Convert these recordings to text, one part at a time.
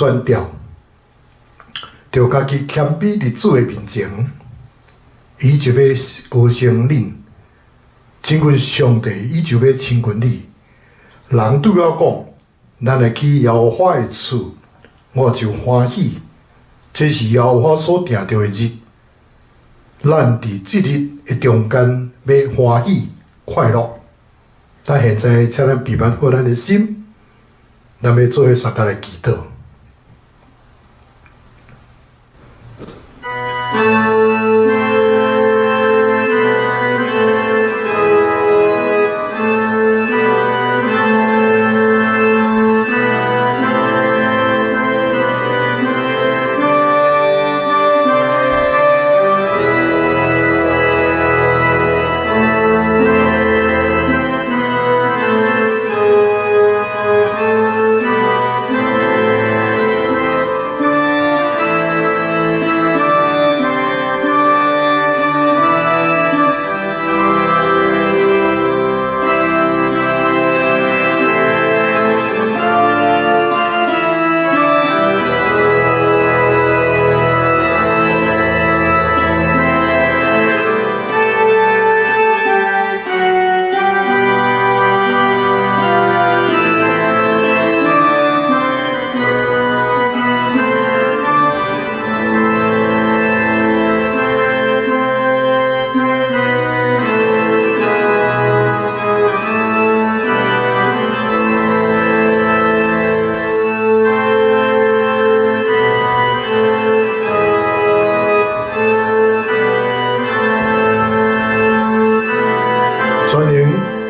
宣调，就家己谦卑伫主的面前，伊就要高升恁，亲近上帝，伊就要亲近你。人对我讲，咱来去耶和华的厝，我就欢喜。这是耶和华所定着的日，咱伫即日的中间要欢喜快乐。但现在，请咱备满好咱的心，咱要做伙三甲来祈祷。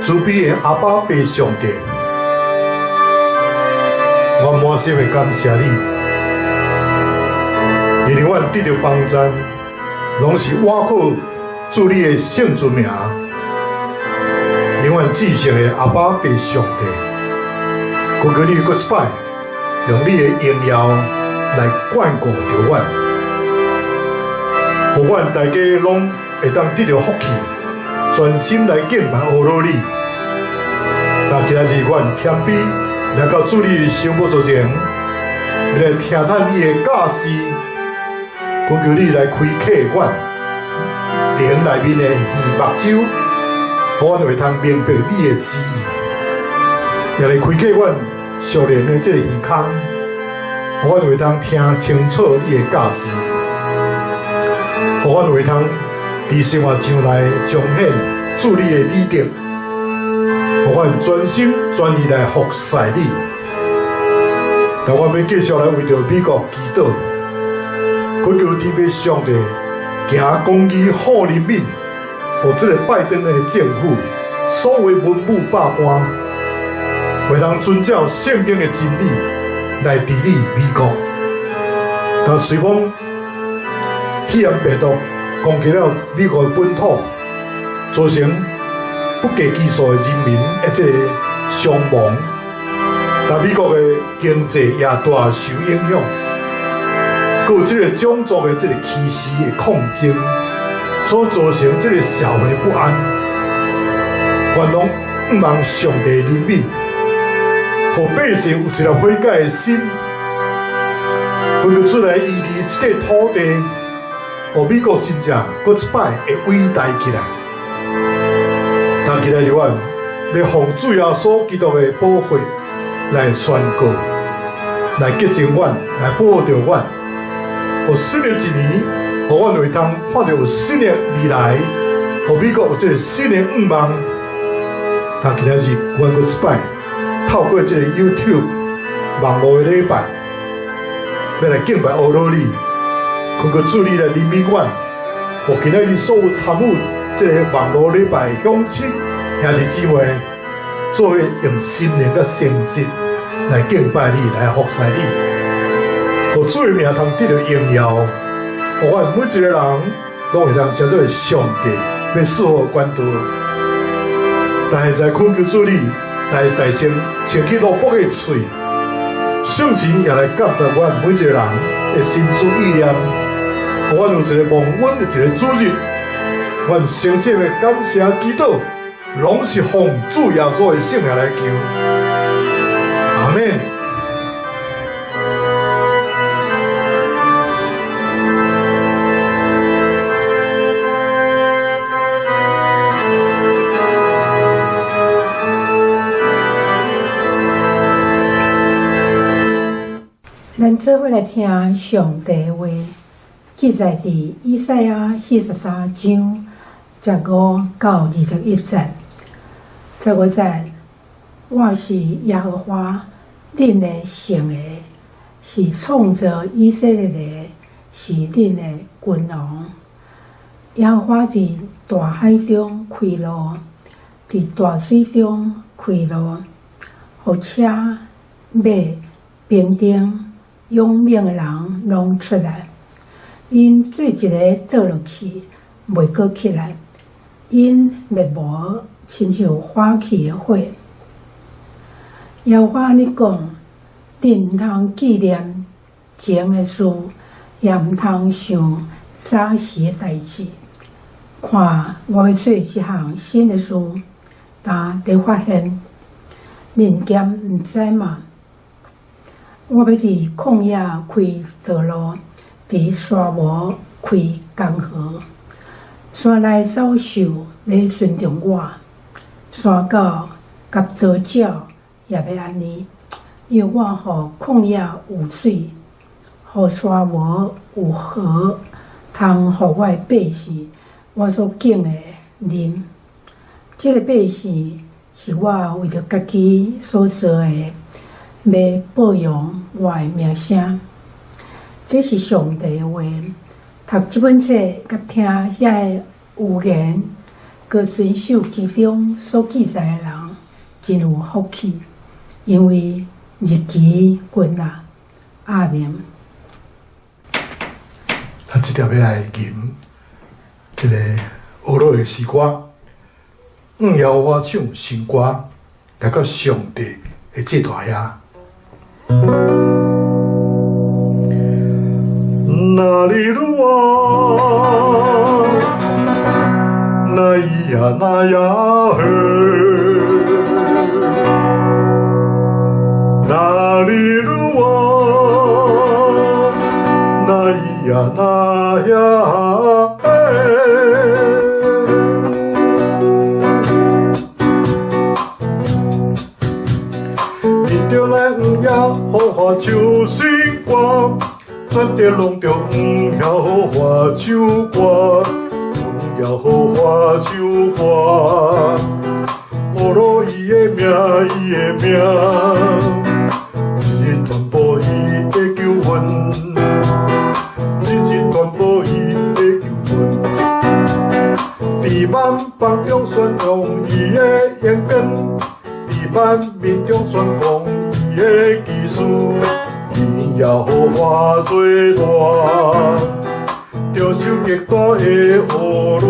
慈悲的阿爸父上帝，我满心的感谢你，因为阮得到帮助，拢是倚靠主你的圣尊名，因为至圣的阿爸父上帝，求求你搁一摆，用你的荣耀来眷顾着阮，互阮大家拢会当得到福气。专心来敬拜阿罗你，但今日阮谦卑来到主你的圣母座前，来听叹你的教示，恳求你来开启阮灵内面的耳目睭，互阮会通明白你的旨意，也来开启阮属灵的这个耳孔，互阮会通听清楚你的教示，互阮会通。伫生活上来彰显主你的美德，互阮专心专意来服侍你。但我要继续来为着美国祈祷，恳求天父上帝行公义好人民，互这个拜登的政府所谓文武百官，会通遵照圣经的真理来治理美国。但随风肺炎病毒攻击了美国本土，造成不计其数的人民的这个伤亡，但美国的经济也大受影响，还有这个种族的这个歧视的抗争，所造成这个社会不安。愿拢毋望上帝怜悯，互百姓有一个悔改的心，为着出来医治这个土地。互美国真正搁一摆会伟大起来，但今日阮要奉主耶稣基督的宝血来宣告，来洁净阮，来保护着阮。互新的一年，互阮会通看到有新的未来，互美国有这个新的愿望。但今日阮搁一摆透过这个 YouTube 网络的礼拜，要来敬拜阿罗你。恳求主你来怜悯阮，互今仔日所有参与这个网络礼拜乡亲兄弟姊妹，做伙用心灵甲诚实来敬拜你，来服侍你，互主的名通得到荣耀，互阮每一个人拢会当接做上帝要赐予管道。但现在恳求主你来大声穿起罗卜的嘴，圣神也来感谢阮每一个人的心思意念。我有一个蒙恩的一个主日，我诚心的感谢祈祷，拢是奉主耶稣的圣名来求，阿门。做伙来听上帝话，记载伫以赛亚43章15到21节。15节，我是耶和华，恁的圣的，是创造以色列的，是恁的君王。耶和华伫大海中开路，伫大水中开路，互车马兵丁勇猛的人拢出来。因做一个倒落去，袂阁起来；因灭无，亲像花去的火。耶和华安尼讲：恁毋通纪念前的事，也毋通想早时的代志。看，我要做一项新的事，但得发现，恁咸毋知嘛？我要伫旷野开道路，伫沙漠开江河。山内走兽要尊重我，山狗甲刀鸟也要安尼，因为我互旷野有水，互沙漠有河，通互我的百姓。我所敬的啉，这个百姓是我为着家己所做的，要保养我的名声。这是上帝的话。读这本册，甲听遐个有言，佮遵守其中所记载的人，真有福气，因为日期近啦。阿明。这条要来吟。这个俄罗的诗歌，耶和华唱新歌，来到上帝的这大呀。那里路啊，那咿呀那呀呵，那里路啊，那咿呀那呀。耶和华唱新歌，咱着拢着耶和华唱歌，耶和华唱歌。俄罗伊的名，伊的名，一日传播伊的救恩，一日传播伊的救恩。伫万邦中宣扬伊的恩典，伫万民中宣讲。伊的技术，因耶和华最大，着受极大的恶路，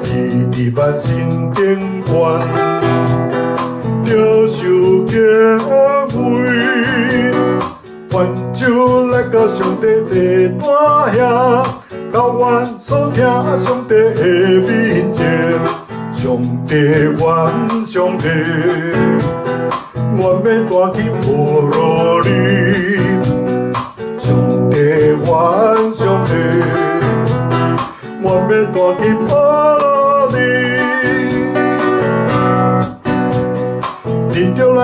伊伫万神顶悬，着受敬畏，愿就来到上帝这大兄，到阮所听上帝的面前，上帝愿上帝。我要带去波罗尼，上帝愿上帝，我要带去波罗尼。恁着来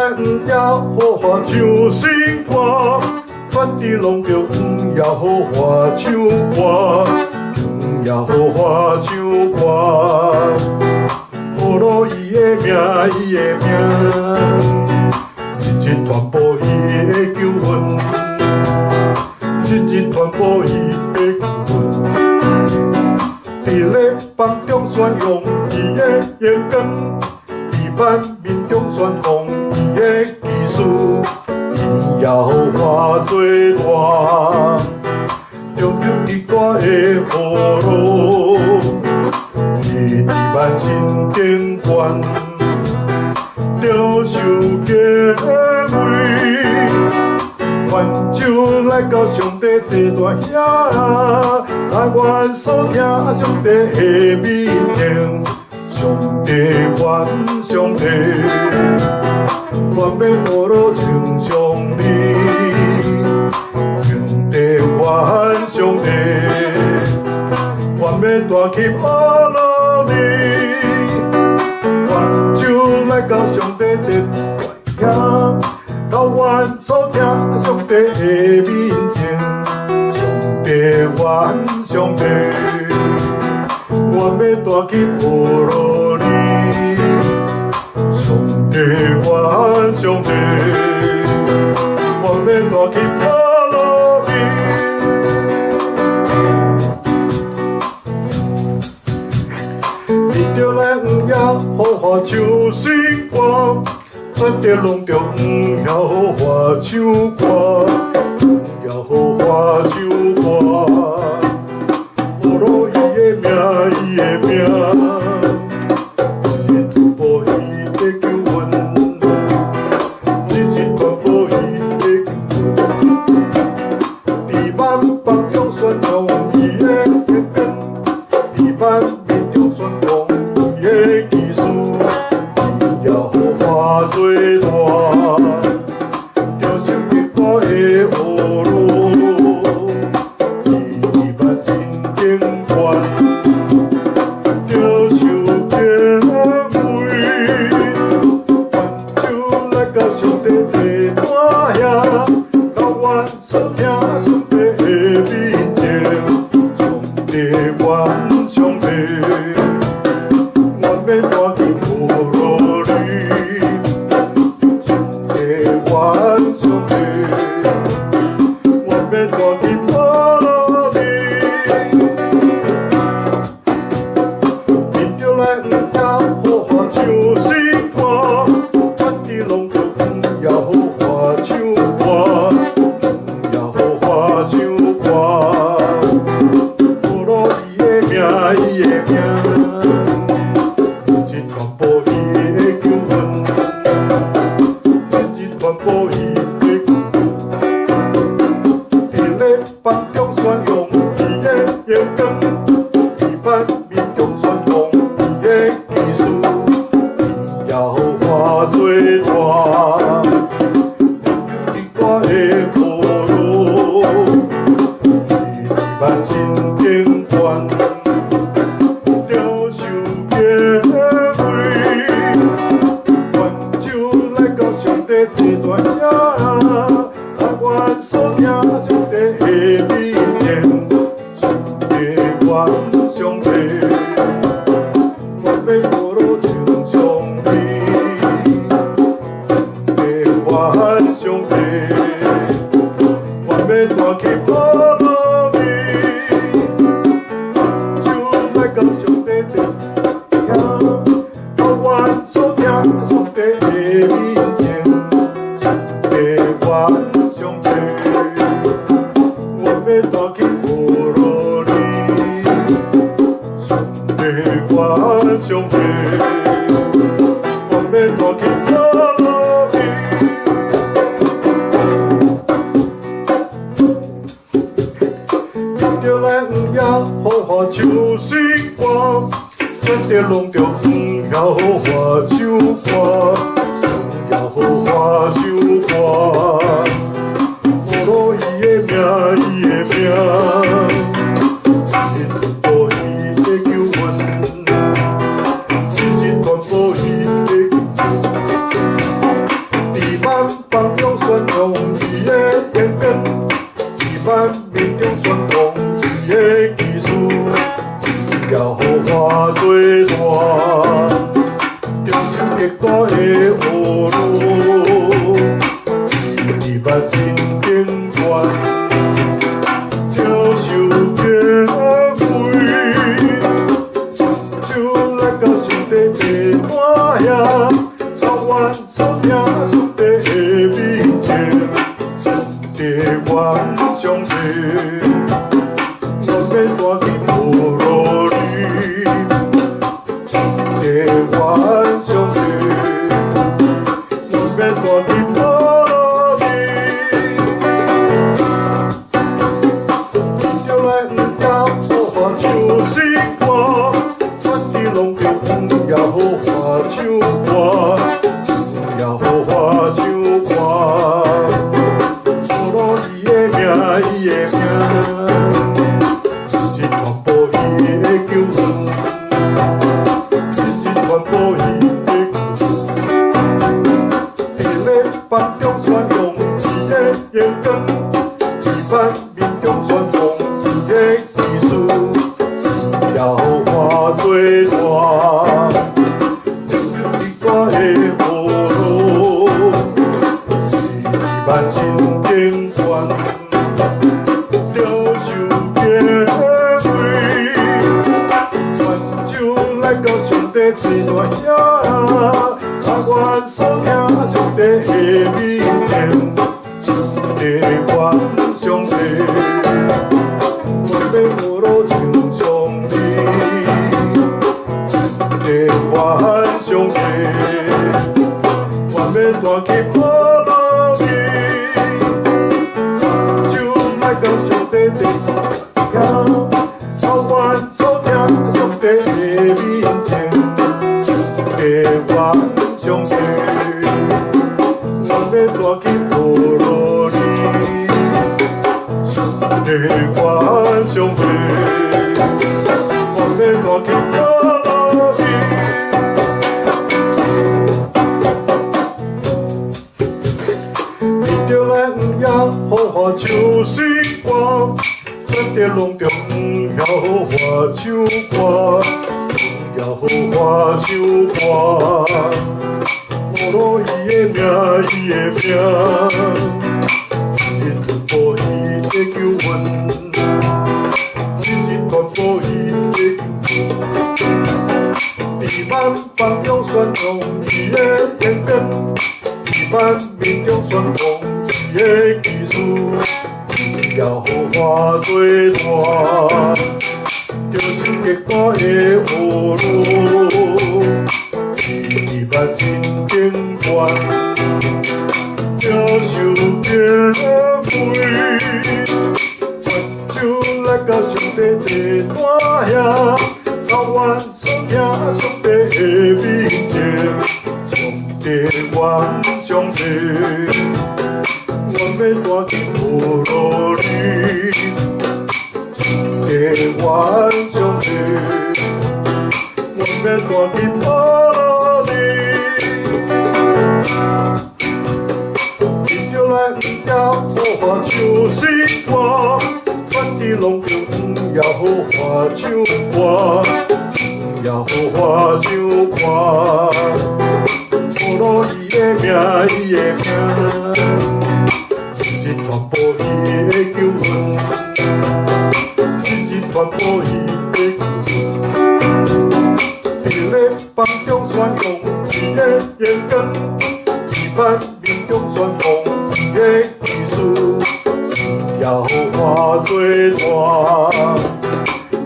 耶和华唱新歌，反地拢着耶和华唱歌，耶和华唱歌。波罗伊的名，伊的名。一日传播伊的救恩，一日传播伊的救恩。伫咧邦中宣扬伊的恩典，伫万民中宣扬伊的技术。因耶和华最大，着受极大的福禄，伊伫万神顶悬，着受敬畏。愿就来到上帝这大兄，但愿所听上帝的面前，上帝愿上帝，愿要多罗称上帝，上帝愿上帝，愿要带去波罗尼，愿就来到上帝这大兄。到阮所听上帝的面前，上帝愿上帝，我要带去波罗尼，上帝愿上帝，我要带去波罗尼。面着来黄也好花唱星光。咱着拢着黄要花唱歌，黄要花唱歌。波罗伊的名，伊的名，一日突破伊的救恩，一日突破伊的救恩。地万邦中宣扬伊的恩典，地万民中宣扬伊的技术。花最大，着手一挂的乌路，伊捌真经观，着手结尾，挽手来到上帝的大兄，到阮所听上帝的面前，上帝愿上帝，我要带去波罗尼。愿上帝，我要带去波罗尼。面着来黄也好花唱星歌，咱地拢着黄也好花唱歌，黄也好花唱歌。波罗伊的名，伊的名，一传播伊的救恩。邦中宣扬伊的恩典，地万民中宣扬伊的技术，伊要花最大，一挂的波罗，伊捌真经观，着手结尾，挽手来到上帝这段野。阮所听上帝的面前，上帝愿上帝，我要波罗唱上帝，上帝愿上帝，我要带去波罗尼，就来到上帝这听，到阮所听上帝的面前，上帝愿。上帝，我要带去波罗尼，上帝愿上帝，我要带去波罗尼。面着来黄也好花唱星歌，咱着拢着黄要花唱歌，黄要花唱歌。波罗伊的名，伊的名，一日突破伊的救恩，一日传播伊的救恩。地万邦中宣扬伊的恩典，地万民中宣扬伊的技术，伊要花最大，着手一挂的乌路，伊捌真经观，着手结尾，就来到上帝的大兄，到阮所听上帝的面前，上帝愿上帝，我要带去波罗尼，要化作大，一挂的葫芦，一万真经关，了受结尾，愿就来到上帝最大声，愿所听上帝的美情，上帝愿上帝。要无路像上帝，地愿上帝，愿要大起破落去，就来到上帝地听，草原所听上帝的美情，地愿上帝，愿要大起破落去。地愿上帝，我要大起破落去。面对咱也好花唱诗歌，咱在浪中要好花唱歌，要好花唱歌。无路伊的命，伊的命。保伊的救恩，日日传播伊的救恩。亿万帮中宣扬伊的恩典，亿万民众宣扬伊的技术，要好化作大，就是结果的葫芦，亿万真经关，了受结尾。就来到上帝最大兄，草原所听上帝的美情，上帝愿上帝，愿要大起破落去，上帝愿上帝，愿要大起破落去。就来要好花唱诗歌，咱在浪中要好花唱歌，要好花唱歌。无路伊的命，伊的命，日日传播伊的救恩，日日传播伊的救恩。就咧帮中宣扬伊的恩典。一般民众宣扬伊的技术，要化作大，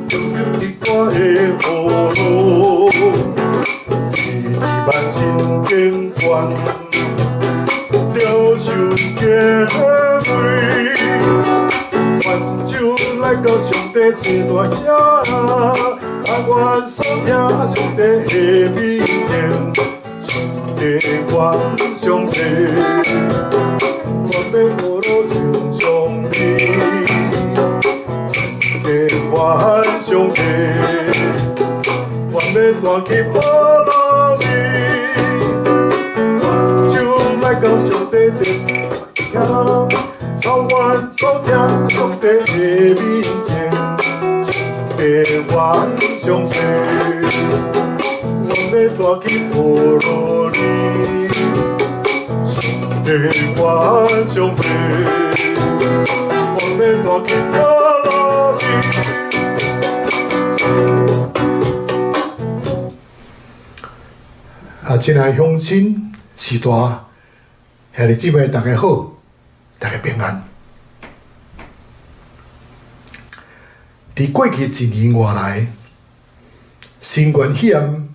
就是一挂的葫芦，一万真经关，了受结尾，愿就来到上帝最大声，愿所听上帝的美情。地愿上帝，我要无路像上帝，地愿上帝，我要大起破落去，就来到上帝前听，草原所听上帝的美情，地愿上帝。我要大起破落去，上帝愿上帝，我要大起破落去。亲爱乡亲、时代兄弟姊妹，大家好，大家平安。伫过去一年外来，新冠肺炎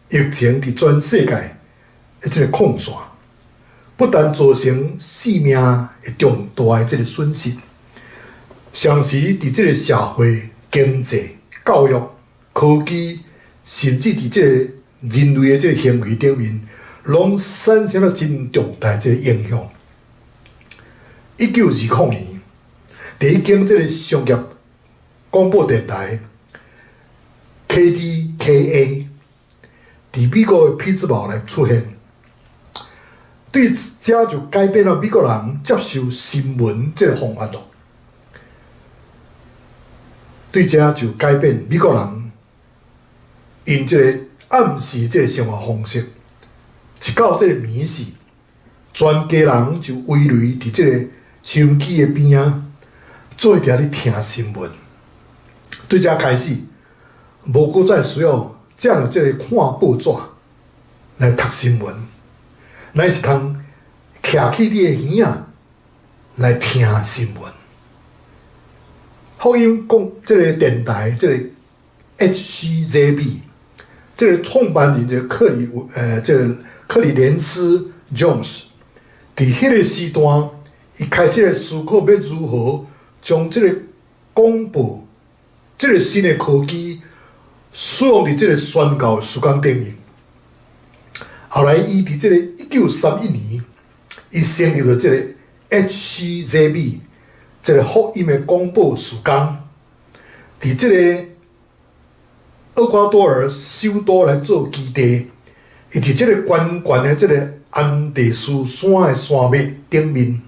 疫情伫全世界的这个扩散，不但造成性命的重大的这个损失，同时伫这个社会、经济、教育、科技，甚至伫这个人类的这个行为顶面，拢产生了真重大的这个影响。1929年，第一间这个商业广播电台 KDKA。伫美国的匹兹堡来出现，对这就改变了美国人接受新闻这个方法咯。对这就改变美国人因即个暗示即个生活方式，一到即个暝时，全家人就围垒伫即个收音机的边仔，做伫咧听新闻。对遮开始，无搁再需要这样即个看报纸来读新闻，乃是通徛起你的耳仔来听新闻。福音讲即个电台，即个 HCJB， 即个创办人的即个克里连斯 Jones， 伫迄个时段，伊开始来思考要如何将即个广播、即个新的科技使用伫即个宣教事工顶面。后来，伊伫即个1931年，伊成立了即个 HCJB。即个福音的广播事工，伫即个厄瓜多尔首都来做基地，伊伫即个悬悬的即个安第斯山的山脉顶面，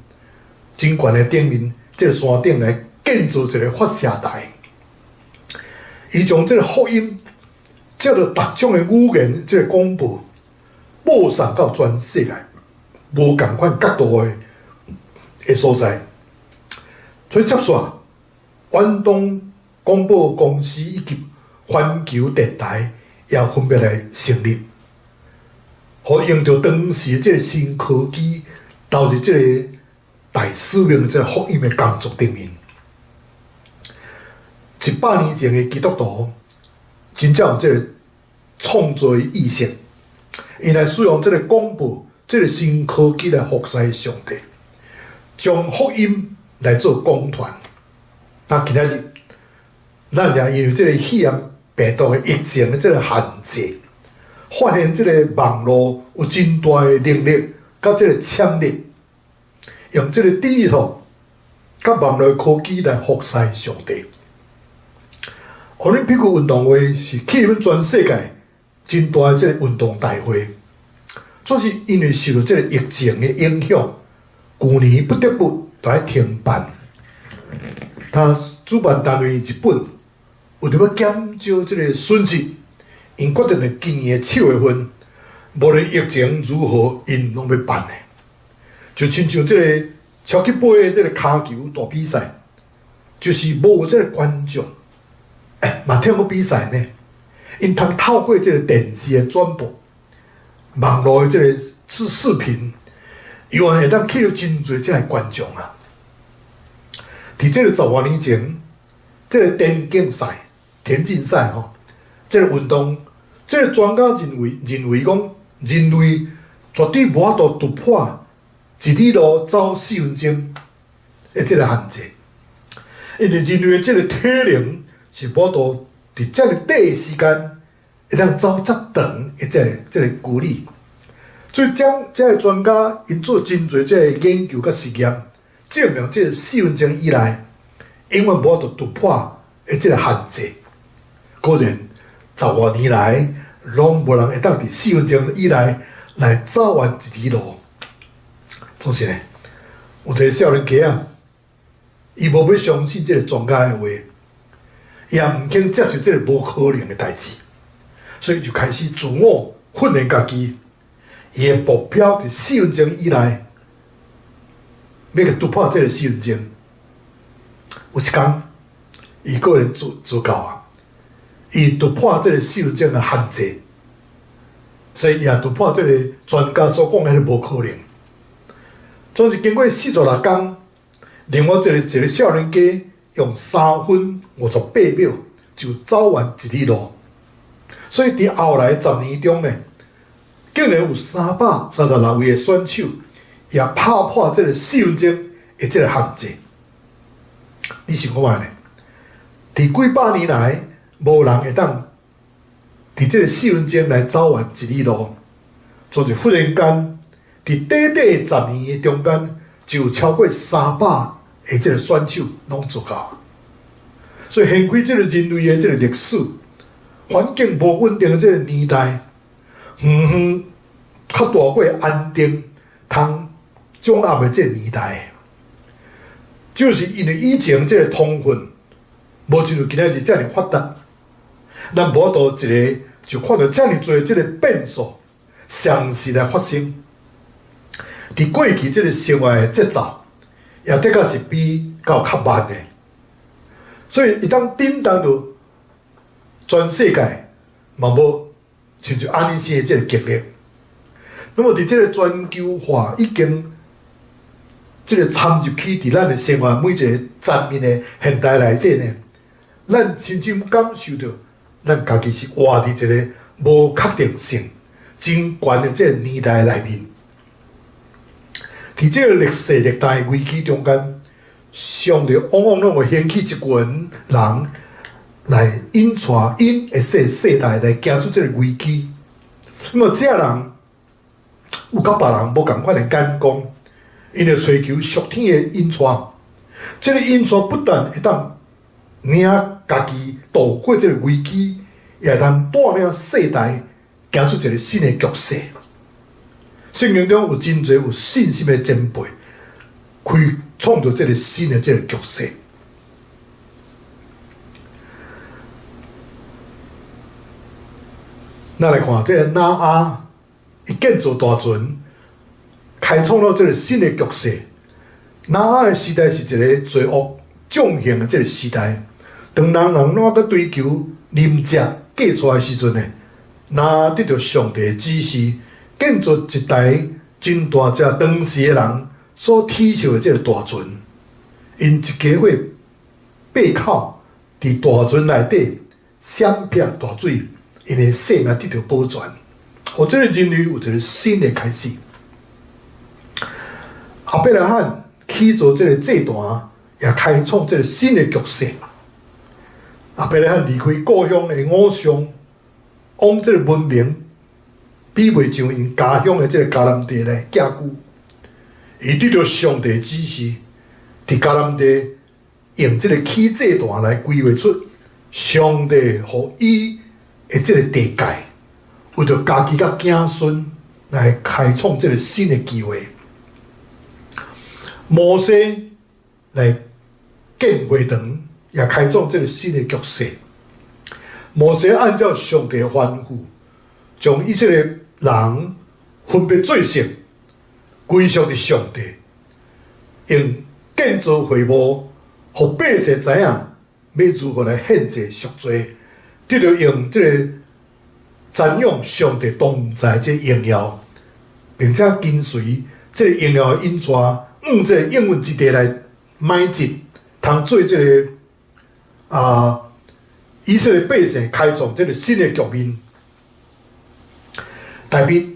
真悬的顶面，即个山顶来建造一个发射台。伊将即个福音，借着各种的语言，即个广播播送到全世界，无共款角度的所在。所以接续，远东广播公司以及环球电台也分别来成立，好用着当时即个新科技投入即个大使命、即个福音的工作顶面。100年前的基督徒真正有即个创造的意识，因来使用即个广播、即个新科技来服侍上帝，将福音来做讲团。那今仔日，咱也因为即个肺炎病毒的疫情的即个限制，发现即个网络有真大的能力甲即个潜力，用即个地图甲网络科技来服侍上帝。奥林匹克运动会是气氛全世界真大的即个运动大会，这是因为受到即个疫情的影响，去年不得不来停办。他主办单位日本为着要减少即个损失，因决定在今年7月份，无论疫情如何，因拢要办的。就亲像即个超级杯的即个骹球大比赛，就是无即个观众，嘛听过比赛呢，因通透过即个电视的转播、网络的即个视频，伊会当吸引真侪即个观众啊。伫即个10多年前，即个田径赛、田径赛即个运动，即个专家认为讲，人类绝对无法度突破一里路走4分钟的即个限制，因为人类的即个体能是无法度伫遮个短的时间会当走遮长的即个距离，所以即个专家因做真侪即个研究甲实验。证明即个4分钟以内，永远无法度突破的即个限制。果然，10多年来，拢无人会当伫4分钟以内来走完一里路。总是呢，有一个少年家啊，伊无要相信即个专家的话，伊也毋肯接受即个无可能的代志，所以就开始自我训练家己，伊的目标伫4分钟以内。要去突破这个4分钟，有一天，伊个人做到啊，伊突破这个4分钟的限制，所以也突破这个专家所讲的无可能。总是经过46天，另外一个少年家用3分58秒就走完一里路，所以伫后来10年中呢，竟然有336位的选手。也打破这个4分钟的这个限制。你想看呢？伫几百年来，无人会当伫这个4分钟来走完一里路，就是忽然间，伫短短10年的中间，就超过300个这个选手拢做到。所以，现开这个人类的这个历史，环境无稳定的这个年代，较大过安定，通。掌握的这个年代，就是因为以前这个通讯无像今仔日遮尔发达，咱无法度一个就看到遮尔多即个变数相似来发生。伫过去即个生活的节奏，也的确是比较慢的，所以一旦顶当到全世界嘛无亲像安尼生的即个经历。那么伫即个全球化已经即个掺入去伫咱的生活每一个层面的现代内底呢，咱深深感受到咱家己是活伫一个无确定性真悬的即个年代内面。伫即个历史历代危机中间，上帝往往拢会兴起一群人来引带因会世代来行出即个危机。那么，这人有甲别人无共款的眼光，因为追求属天的引带。这个引带不但会当领家己度过这个危机，也会当带领世代行出一个新的局势。圣经中有真侪有信心的前辈，开创造这个新的这个局势。咱来看这个拿阿，伊建造大船，开创了这个新的局势。拿阿的时代是一个罪恶纵横的这个时代，当人拢在追求廉价嫁出来的时阵呢，拿得到上帝的指示。建造一台真大只当时的人所踢笑的这个大船，因一家伙背靠伫大船内底闪避大水，因的性命得到保全，互这个人类有一个新的开始。亚伯拉罕起造这个祭坛，也开创这个新的局势。亚伯拉罕离开故乡的偶像，往这个文明。比袂上因家乡的这个迦南地来寄居，伊得到上帝指示，伫迦南地用这个起祭坛来规划出上帝互伊的这个地界，为着家己甲子孙来开创这个新的机会。摩西来建会堂，也开创这个新的局势。摩西按照上帝的吩咐，将一切的人分别做成，归属伫上帝，用建造会幕，互百姓知影要如何来献祭赎罪，得着用这个瞻仰上帝同在这荣耀，并且跟随这个荣耀的引带，这个应允之地来买进，通做这个以色列百姓开创这个新的局面。大卫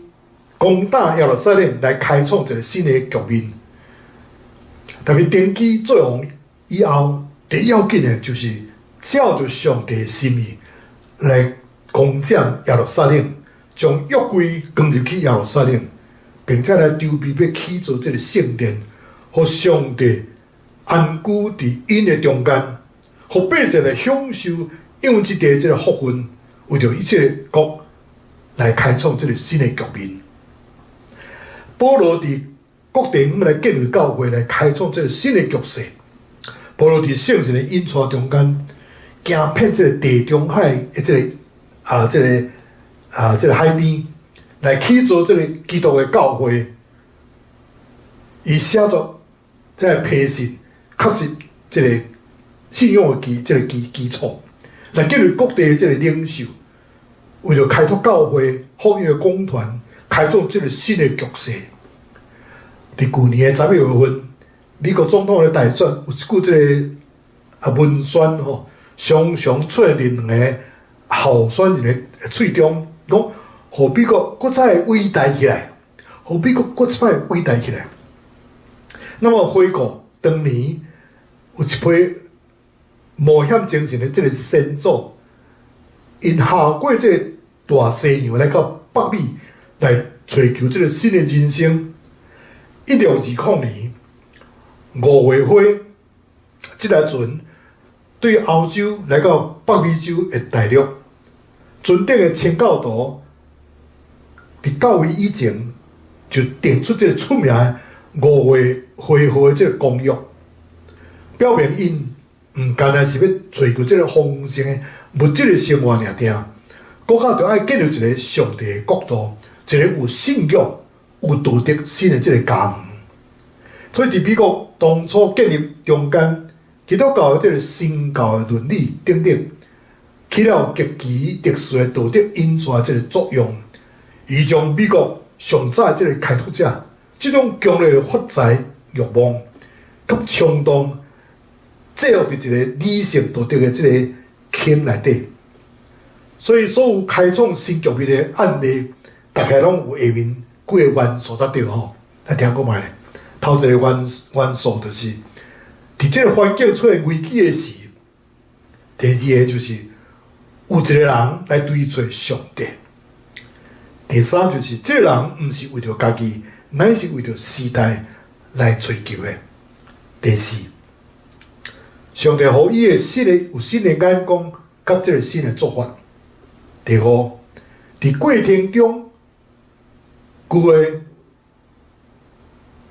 攻打耶路撒冷来开创一个新的局面。大卫登基做王以后，第要紧的就是照着上帝的心意来攻占耶路撒冷，将约柜放入去耶路撒冷，并且来筹备要起造这个圣殿，互上帝安居伫因的中间，互百姓来享受因为这地这个福分，为着一切国。来开创这个新的局面。保罗伫各地来建立教会，来开创这个新的局势。保罗伫圣神的引带中间，行遍这个地中海的这个海边，来起造这个基督的教会，以写作这个批信，确实这个信仰的基础，来建立各地的这个领袖。为了开拓教会、福音的公团，开创这个新的局势。伫去年的11月份，美国总统的大选有一句这个文宣吼，常常出现两个候选人的嘴中，讲互美国搁再伟大起来，互美国搁再伟大起来。那么回顾当年有一批冒险精神的这个先祖。因下过这个大西洋来到北美来追求这个新的人生。1620年5月份，这台船对欧洲来到北美洲的大陆，船顶的清教徒伫9月以前就定出这个出名的5月会号的这个公约，表明因唔单单是要追求这个丰盛的物质的生活尔定，国家就爱建立一个上帝的国度，一个有信仰、有道德心的这个家园。所以伫美国当初建立中间，基督教的这个新教的伦理等等，起了极其特殊的道德因素的这个作用，以将美国上早的这个开拓者这种强烈的发财欲望，甲冲动，制约伫一个理性道德的这个圈内底。所以，所有开创新局面的案例，大概拢有下面几个元素得到吼。来听我卖，头一个元素就是，伫这个环境出现危机的时，第二个就是有一个人来对找上帝。第三就是这个人毋是为着家己，乃是为着时代来追求的。第四，上帝予伊的有新的眼光，甲这个新的做法。第五，伫过程中，旧的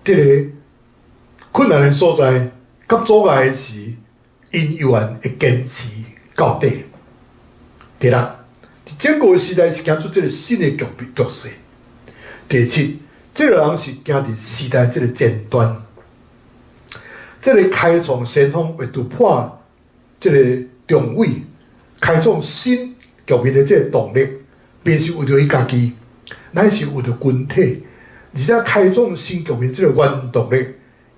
这个困难的所在，甲阻碍的时，因依然会坚持到底。第六，整个时代是行出这个新的局势。第七，这个人是行伫时代这个前端，这个开创先锋会突破这个中位，开创新局面的这个动力，并是为着伊家己，乃是为着群体，而且开创新局面这个原动力，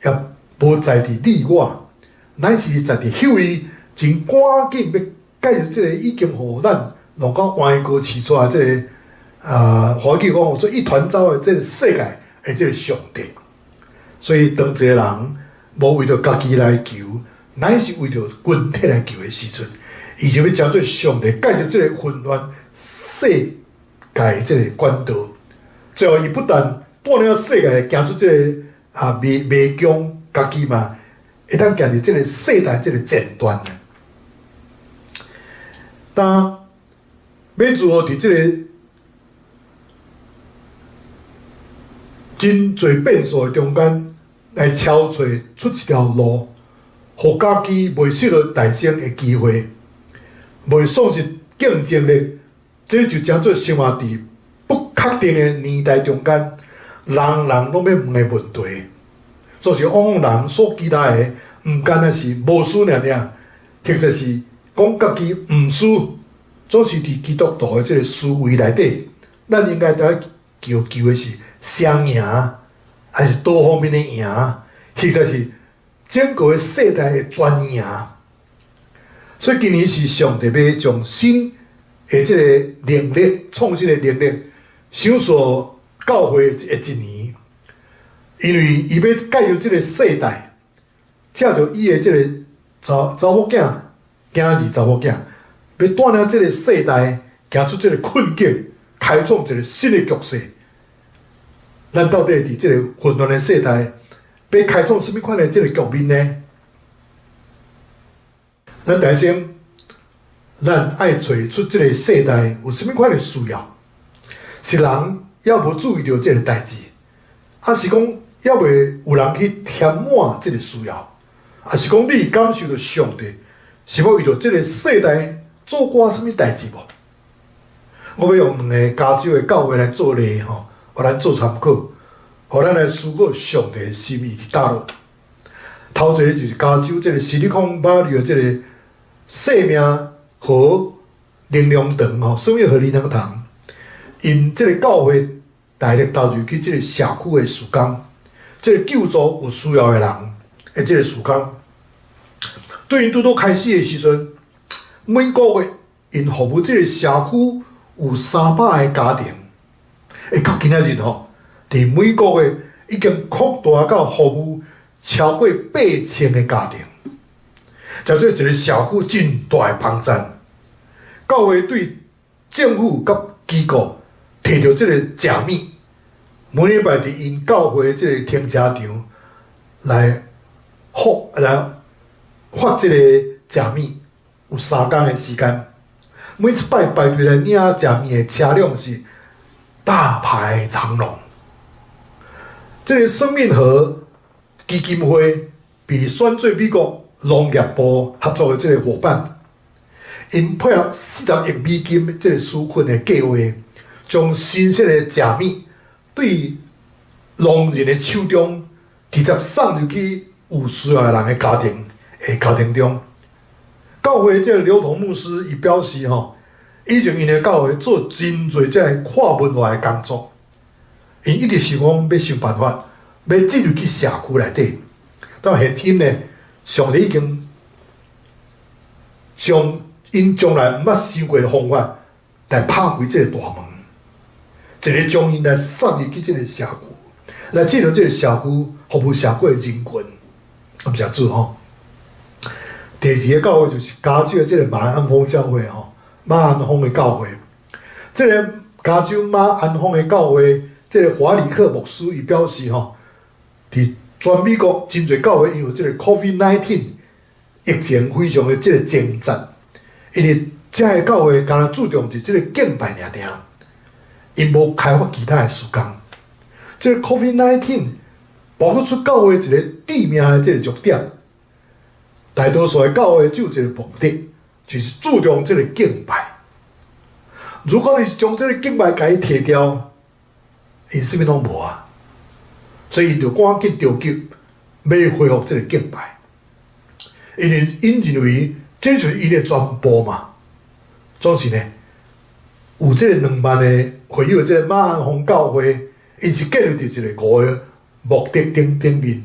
也无在伫你我，乃是在伫迄位真赶紧要介入这个已经互咱弄到歪歌起出来这个华语讲有做一团糟的这个世界的这个上帝。所以当一个人无为着家己来求，乃是为着群体来求的时阵，伊就要将做上帝介入这个混乱世界的这个管道。最后，伊不但带领世界行出这个迷宫，家己嘛会当行入这个世代这个前端。当要如何伫这个真侪变数的中间来敲找出一条路，互家己袂失落大胜的机会，袂丧失竞争力，这就叫做生活伫不确定的年代中间，人人拢要问的问题，就是往往人所期待的，毋单单是无输尔尔，其实是讲家己毋输，总是伫基督徒的这个思维内底，咱应该都要求的是双赢，还是多方面的赢，其实是整个的世代的全赢。所以今年是上帝要将新的这个能力、创新的能力，想说教会的一年，因为伊要介入这个世代，借着伊的这个查某囝、囝儿、查某囝，要带领这个世代行出这个困境，开创一个新的局势。咱到底伫这个混乱的世代，要开创什么款的这个局面呢？咱第一先，咱爱找出这个世代有什么款的需要，是人要无注意到这个代志，还是讲要袂有人去填满这个需要，还是讲你感受到上帝是要为着这个世代做过什么代志无？我要用两个加州的教会来做例吼，互咱做参考，互咱来思考上帝的心意伫倒落。头一个就是加州这个西里康巴利的这个生命河能量堂吼，生命河能量堂，因这个教会大力投入去这个社区的事工，这个救助有需要的人的这个事工。对因拄拄开始的时阵，每个月因服务这个社区有300个家庭，到今仔日吼，伫每个月已经扩大到服务超过8000个家庭，叫做一个社区真大的帮赞。教会对政府甲机构摕到这个食米，每礼拜伫因教会这个停车场来发这个食米，有3天的时间。每一摆排队来领食米的车辆是大排长龙。这个生命河基金会被选做美国农业部合作的这个伙伴，因配合40亿美金这个纾困的计划，将新式的食米对农人的手中直接送入去有需要的人的家庭中。教会这个刘同牧师伊表示以前因的教会做真侪这个跨文化的工作，因一直想讲要想办法要进入去社区内底。到现今呢，上帝已经将因将来毋捌想过的方法来拍开这个大门，一个将因来送入去这个社区，来进入这个社区服务社会的人群，咁是主第二个教会就是加州的这个马鞍峰教会马鞍峰的教会，这个加州马鞍峰的教会，这个华里克牧师伊表示伫全美国真侪教会因为这个 COVID-19 疫情非常的这个挣扎，因为这个教会敢若注重是这个敬拜尔，因无开发其他的事工。这个 COVID-19 包括出教会一个致命的这个弱点。大多数的教会只有一个目的，就是注重这个敬拜。如果你是将这个敬拜给摕掉，因什么拢无啊，所以因就赶紧着急要恢复这个敬拜，因为因认为这就是因的全部嘛。总是呢，有这个2万的会友，这个马鞍峰教会，因是建立伫一个5个目的顶面。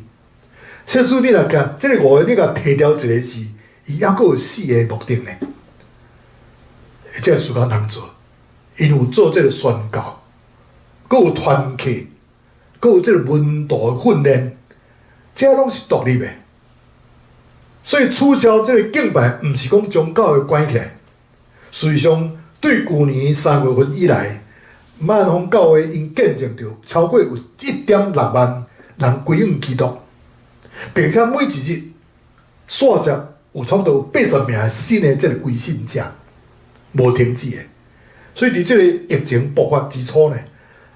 即使你若甲即个5个你甲摕掉一个是，伊还佫有4个目的呢。即个事工通做，因有做即个宣教，佫有团契，佫有即个文道的训练，即个拢是独立的。所以取消即个敬拜，毋是讲将教会关起来。实际上，对去年3月份以来，马鞍峰教会因见证着超过有1.6万人归向基督。并且每一日线着有差不多80名新的这个归信者，无停止的。所以伫这个疫情爆发之初呢，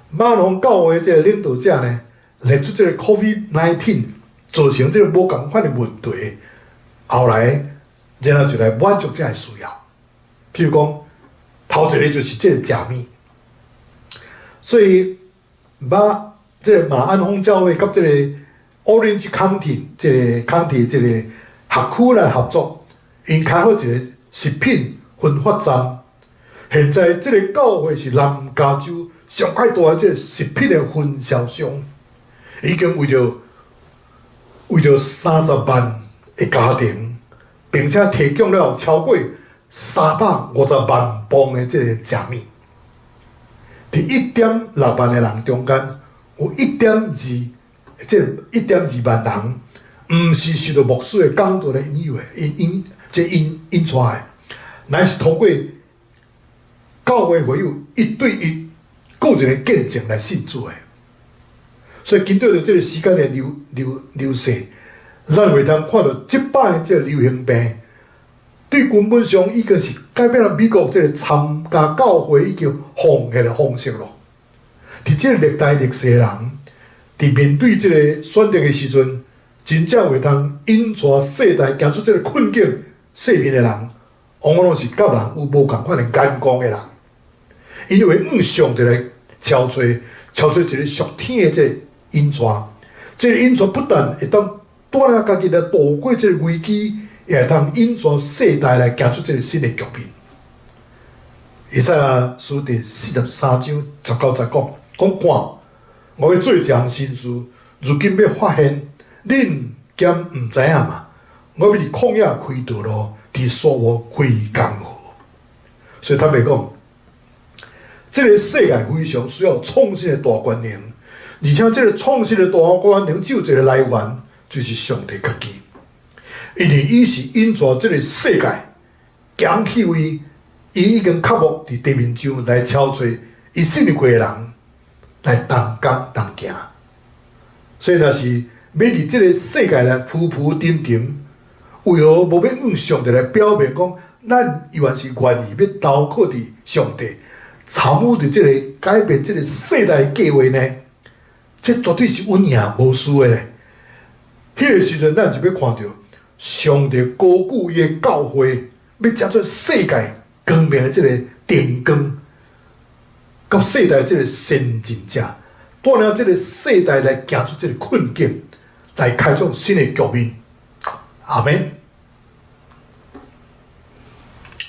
马鞍峰教会这个领导者呢，提出这个 COVID-19 造成这个无共款的问题，后来然后就来满足这个需要。譬如讲，头一个就是这个食米，所以这个马鞍峰教会甲这个Orange County 这个 county 这个辖区来合作，因开发一个食品分发站。现在这个教会是南加州上海大的这个食品的分销商，已经为了30万的家庭，并且提供了超过350万磅的这个食米。伫1.6万的人中间，有1.2万人，毋是受到牧师的讲道的引诱的，引出来，乃是通过教会会有1对1个人的见证来信主的。所以，经过这个时间的流逝，咱会通看到这摆这个流行病，对根本上已经是改变了美国这个参加教会已经放弃的方式了。伫这个历代历史的人，伫面对这个选择的时阵，真正会通引带世代行出这个困境世面的人，往往拢是甲人有无共款的眼光的人，因为向上帝来敲吹一个属天的这个引带，这个引带不但会当带领家己来度过这个危机，也会当引带世代来行出这个新的局面。以赛亚书第43章19节讲看，我要做一项新事，如今要发现，恁兼毋知影嘛？我要伫旷野开道路，伫沙漠开江河。所以他们讲，这个世界非常需要创新的大观念，而且这个创新的大观念只有一个来源，就是上帝家己。因为伊是引带这个世界行去为伊已经克服伫地面上来敲吹伊信得过的人来同工同行。所以若是要伫这个世界来浮浮沉沉，为何无要向上帝来表明讲，咱依然是愿意要投靠伫上帝，参与伫这个改变这个世代的计划呢？这绝对是稳赢无输的咧。迄个时阵，咱就要看到上帝高举伊的教会，要接做世界光明的这个灯光，到世代这个先进者，带领这个世代来行出这个困境，来开创新的局面。阿门。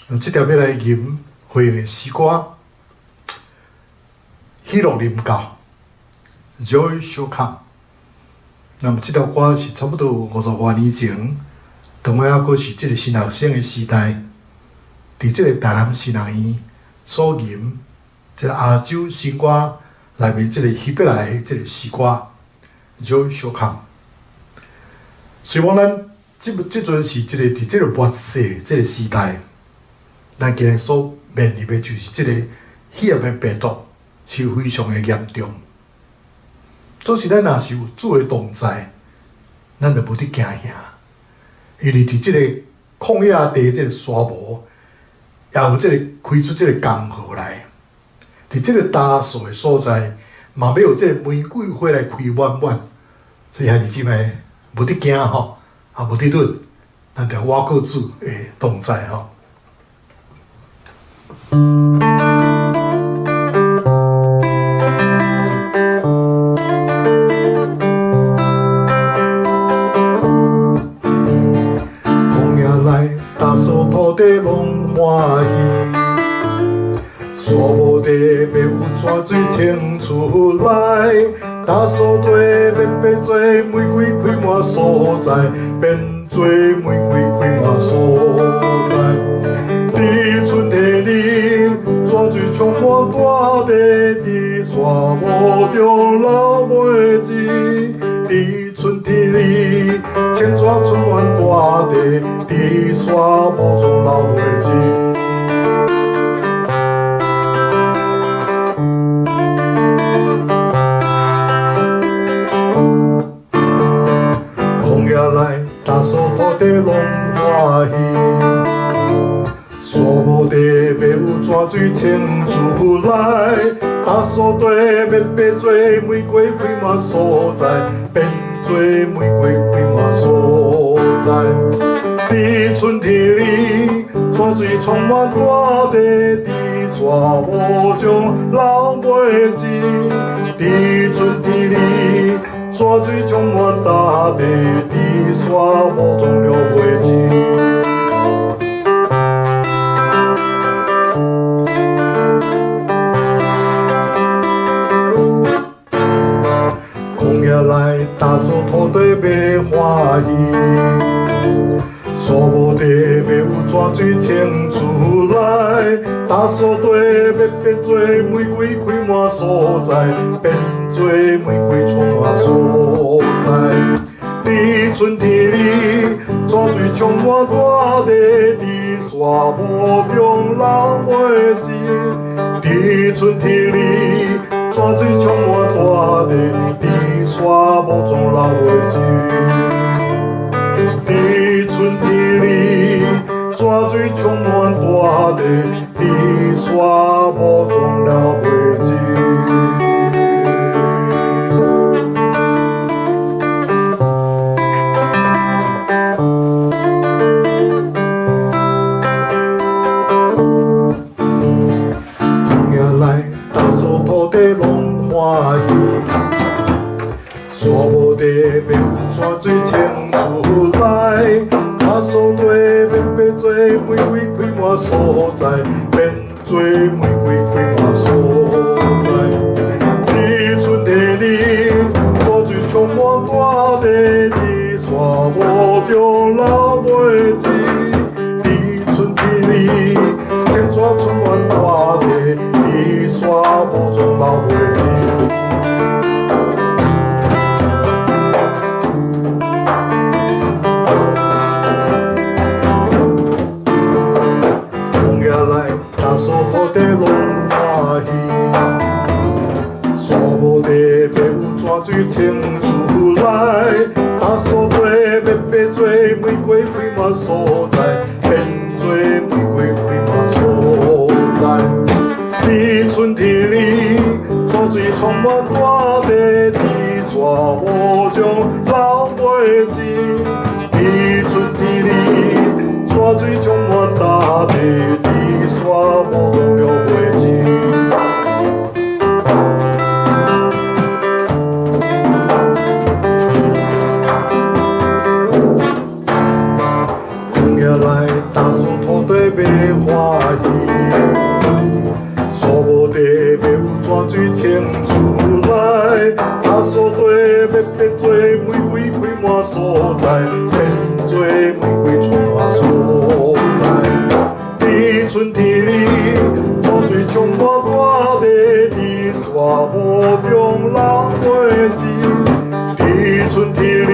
用这条要来吟回应的诗歌，喜乐临到 ，Joy shall come。那么这条歌是差不多50多年前，当我还阁是这个新学生的时代，伫这个台南新学院所吟这个亚洲诗歌内面这个希伯来的这个诗歌 ，Joy shall come。虽然咱这阵是这个伫这个末世这个时代。咱今日所面临的就是这个血癌的病毒是非常的严重。总是咱若是有主的同在，咱就无得惊吓，因为伫这个旷野地这个沙漠，也有这个开出这个江河来。伫这个大树的所在，嘛要有这个玫瑰花来开满满，所以兄弟姊妹无得惊吼，也无得论，咱着挖靠主的同在吼。旷野内，大所土地拢欢喜，沙漠地要有泉水清出来，大所地要变做玫瑰开满所在，变做玫瑰开满所在。伫春天里，泉水充满大地，伫沙漠中流袂止。伫春天里，清泉充满大地，伫沙漠中流袂止。旷野内，大所土地拢欢喜。沙漠地要有泉水清出来，大所地要变做玫瑰开满所在，变做玫瑰开满所在。伫春天里，泉水充满大地，伫沙漠中流袂止。伫春天里，泉水充满大地，伫沙漠中流袂止。来，大所土地要欢喜，沙漠地要有泉水清出来，大所地要变做玫瑰开满所在，变做玫瑰充满所在。伫春天里，泉水充满大地，伫沙漠中流袂止。伫春天里，泉水充满大地，伫沙漠中流袂止。伫春天里，泉水充满大地，伫沙漠中流袂止。沙漠地要有泉水清出来，大所地要变做玫瑰开满所在，变做玫瑰开满所在。伫春天里，泉水充满大地，伫沙漠中流袂止。伫春天里，清泉充满大地，伫沙漠中流袂止。大所土地拢欢喜，沙漠地要有泉水清出来，大所地要变做玫瑰开满所在，变做玫瑰开满所在。伫春天里，泉水充满大地，伫沙漠中流袂止。伫春天里，泉泉充满大地，地沙无动了灰烬。空夜来，大树土地袂欢喜，沙漠地要有泉水冲出来，大树地要变做玫瑰开满所在，变做玫瑰充满所在。地春天里，泉水充满大地，地沙无中人花枝。地春天里，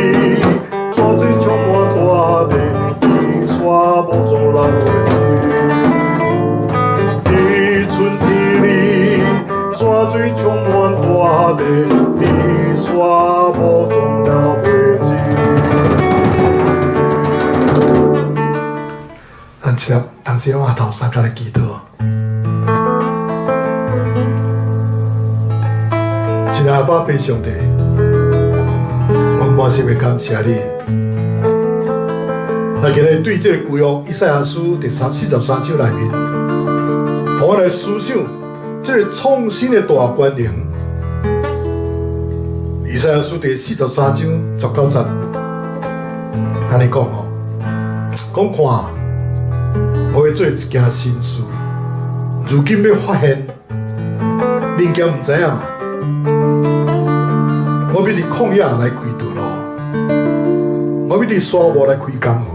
泉水充满大地，地沙无中人花枝。地春天里，泉水充满大地，地沙无中了花枝。咱一粒同时拢下头三角来祈祷。亲爱的宝贝上帝，我满心的感谢你。咱今日对这个旧约以赛亚书第43章内面，让我来思想这个创新的大观念。以赛亚书第43章19节，安尼讲哦，讲看，我要做一件新事，如今要发现，恁惊唔知影嘛？我要伫旷野来开道路，我要伫沙漠来开江河。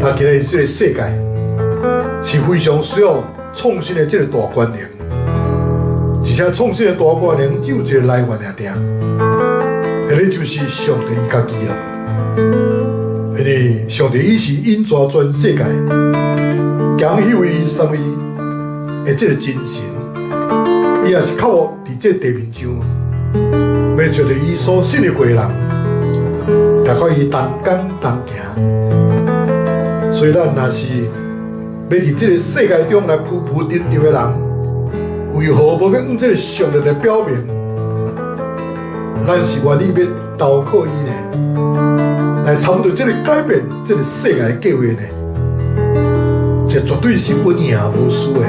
但今日这个世界是非常需要创新的这个大观念，而且创新的大观念只有一个来源尔定，那个就是上帝伊家己啦。因为上帝伊是引抓全世界，讲迄位什么的这个真神，伊也是靠我伫这地面上，要找到伊所信的贵人，大概伊同工同行。所以咱若是要伫这个世界中来浮浮沉沉的人，为何无要用这个上帝来表明，咱是愿意要投靠伊呢？来参与这个改变这个世界的计划呢？这绝对是稳赢无输的。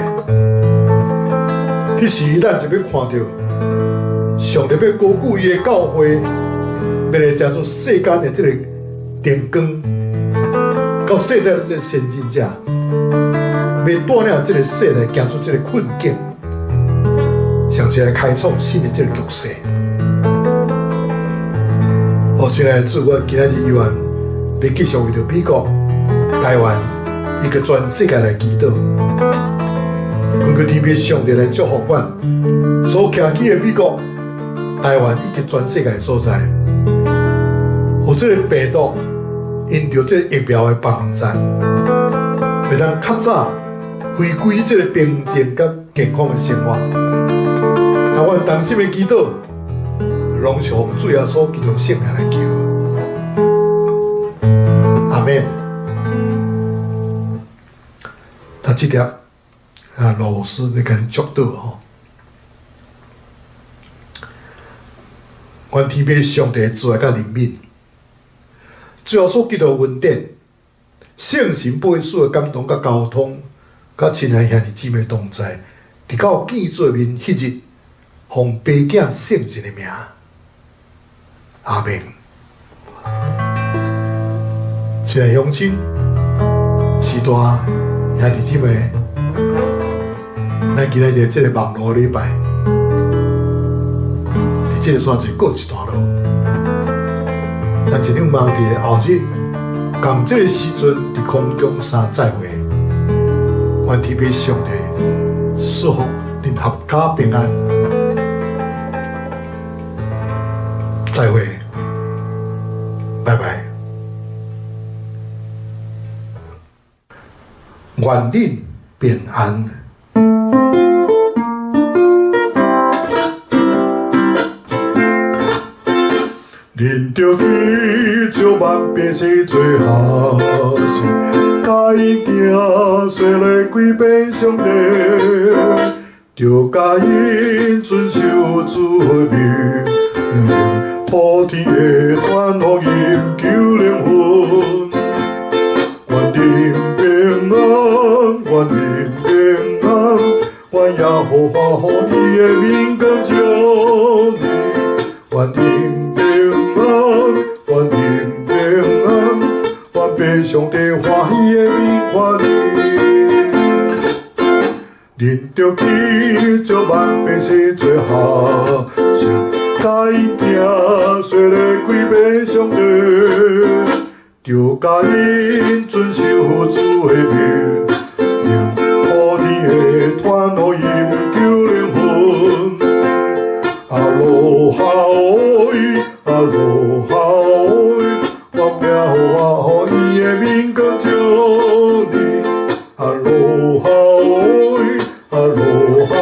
迄时咱就要看到，上帝要高举伊的教会，要来加入世间的这个电光。到世代的这个先进者，要带领这个世代走出这个困境，想起来开创新的这个局势。好，亲爱的主，我今日依然要继续为着美国、台湾一个全世界来祈祷，恳求天父上帝来祝福阮所行起的美国、台湾以及全世界的所在，有这个病毒。因着这个疫苗的帮助，会当较早回归这个平静甲健康的生活。那阮同心的祈祷，拢是奉主耶稣基督圣名来求。阿们。那这条老师要甲你祝祷吼，愿天父上帝慈爱甲怜悯。最后所记到恩典，圣神保守的感动、甲交通、甲亲爱兄弟姊妹同在，直到见做面迄日，奉爸囝圣神的名，阿们。亲爱乡亲、时代兄弟姊妹，咱今日在这个网络礼拜，伫这个算是过一段路。咱一定望伫后日，共这个时阵伫空中相再会。愿天父上帝祝福恁合家平安。再会，拜拜。愿恁平安。恁着去招万百姓做好事，甲伊行说来归遍上帝，着甲因遵守主的命令，普天的传福音救灵魂。愿也好化乎伊的面光照你，愿因平安，愿因平安，愿被上帝欢喜的面看你。忍着记着万百世做下上该行，虽然规遍上帝，就甲因遵守主的命，让土地的团互因救灵魂。阿罗哈哦，阿罗哈哦，我命好互伊的面光照你。阿罗哈哦，阿罗哈。